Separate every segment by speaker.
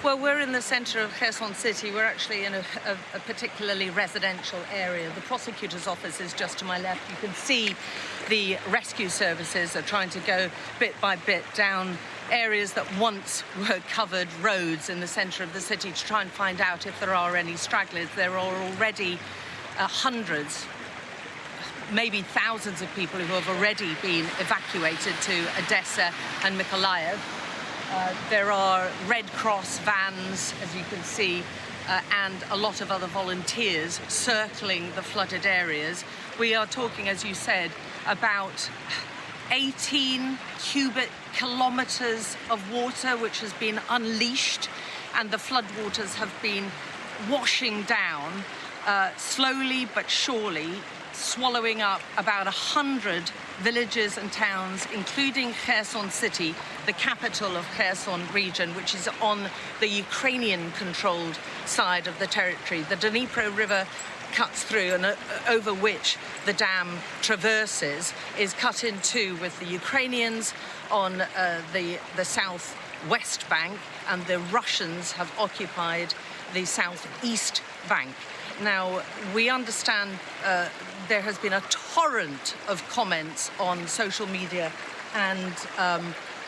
Speaker 1: Well, we're in the center of Kherson city. We're actually in a particularly residential area. The prosecutor's office is just to my left. You can see the rescue services are trying to go bit by bit down areas that once were covered roads in the center of the city to try and find out if there are any stragglers. There are already hundreds, maybe thousands of people who have already been evacuated to Odessa and Mykolaiv. There are Red Cross vans, as you can see, and a lot of other volunteers circling the flooded areas. We are talking, as you said, about 18 cubic kilometers of water which has been unleashed, and the floodwaters have been washing down slowly but surely, swallowing up about 100 villages and towns, including Kherson city, the capital of Kherson region, which is on the Ukrainian-controlled side of the territory. The Dnipro River cuts through, and over which the dam traverses, is cut in two with the Ukrainians on the southwest bank, and the Russians have occupied the southeast bank. Now, we understand there has been a torrent of comments on social media and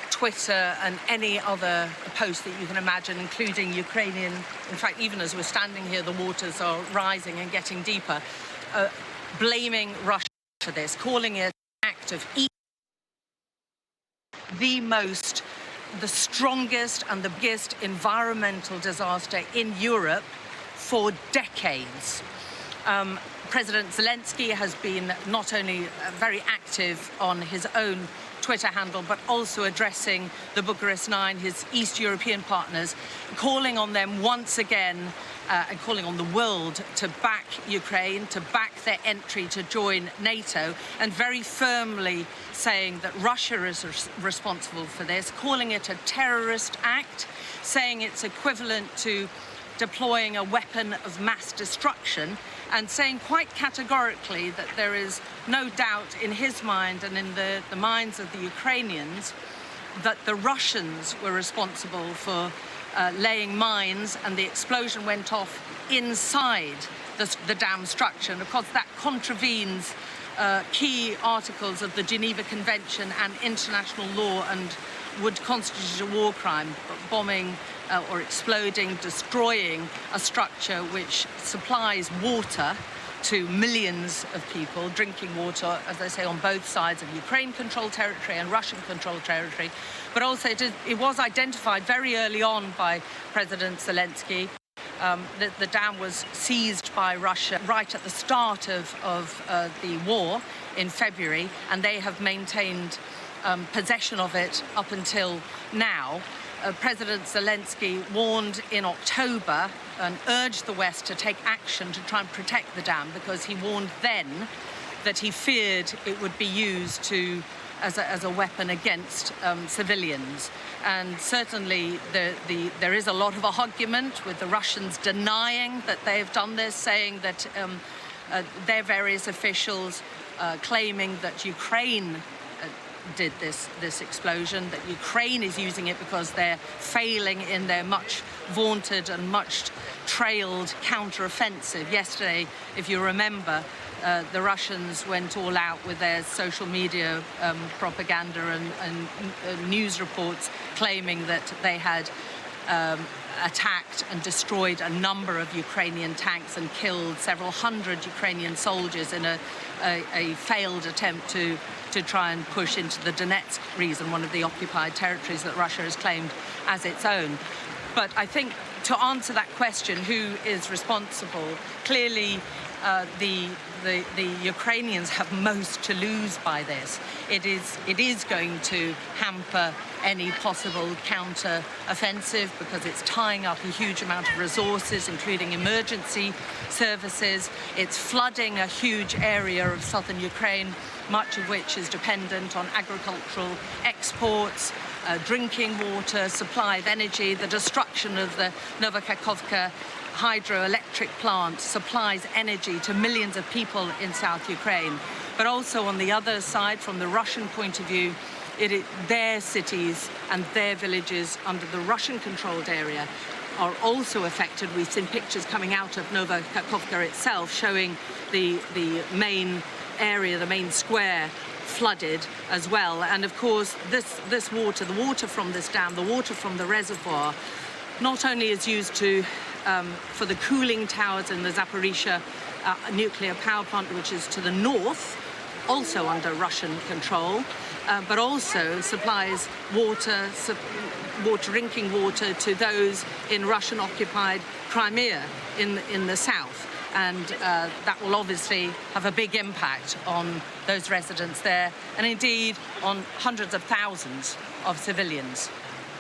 Speaker 1: Twitter and any other post that you can imagine, including Ukrainian. In fact, even as we're standing here, the waters are rising and getting deeper, blaming Russia for this, calling it an act of evil. The strongest and the biggest environmental disaster in Europe for decades. President Zelensky has been not only very active on his own Twitter handle, but also addressing the Bucharest Nine, his East European partners, calling on them once again and calling on the world to back Ukraine, to back their entry to join NATO, and very firmly saying that Russia is responsible for this, calling it a terrorist act, saying it's equivalent to deploying a weapon of mass destruction, and saying quite categorically that there is no doubt in his mind and in the minds of the Ukrainians that the Russians were responsible for laying mines, and the explosion went off inside the dam structure. And of course that contravenes key articles of the Geneva Convention and international law, and would constitute a war crime, bombing or exploding, destroying a structure which supplies water to millions of people, drinking water, as I say, on both sides of Ukraine-controlled territory and Russian-controlled territory. But also it was identified very early on by President Zelensky. The dam was seized by Russia right at the start of the war in February, and they have maintained possession of it up until now. President Zelensky warned in October and urged the West to take action to try and protect the dam, because he warned then that he feared it would be used as a weapon against civilians. And certainly there is a lot of argument, with the Russians denying that they've done this, saying that their various officials claiming that Ukraine did this explosion, that Ukraine is using it because they're failing in their much vaunted and much trailed counter-offensive. Yesterday, if you remember, the Russians went all out with their social media propaganda and news reports claiming that they had attacked and destroyed a number of Ukrainian tanks and killed several hundred Ukrainian soldiers in a failed attempt to try and push into the Donetsk region, one of the occupied territories that Russia has claimed as its own. But I think to answer that question, who is responsible, clearly the Ukrainians have most to lose by this. It is going to hamper any possible counter-offensive, because it's tying up a huge amount of resources, including emergency services. It's flooding a huge area of southern Ukraine, much of which is dependent on agricultural exports, drinking water, supply of energy. The destruction of the Novokakhovka hydroelectric plant supplies energy to millions of people in South Ukraine. But also on the other side, from the Russian point of view, their cities and their villages under the Russian-controlled area are also affected. We've seen pictures coming out of Nova Kakhovka itself showing the main area, the main square, flooded as well. And of course, this water, the water from this dam, the water from the reservoir, not only is used for the cooling towers in the Zaporizhzhia nuclear power plant, which is to the north, also under Russian control, but also supplies drinking water to those in Russian-occupied Crimea in the south. And that will obviously have a big impact on those residents there, and indeed on hundreds of thousands of civilians.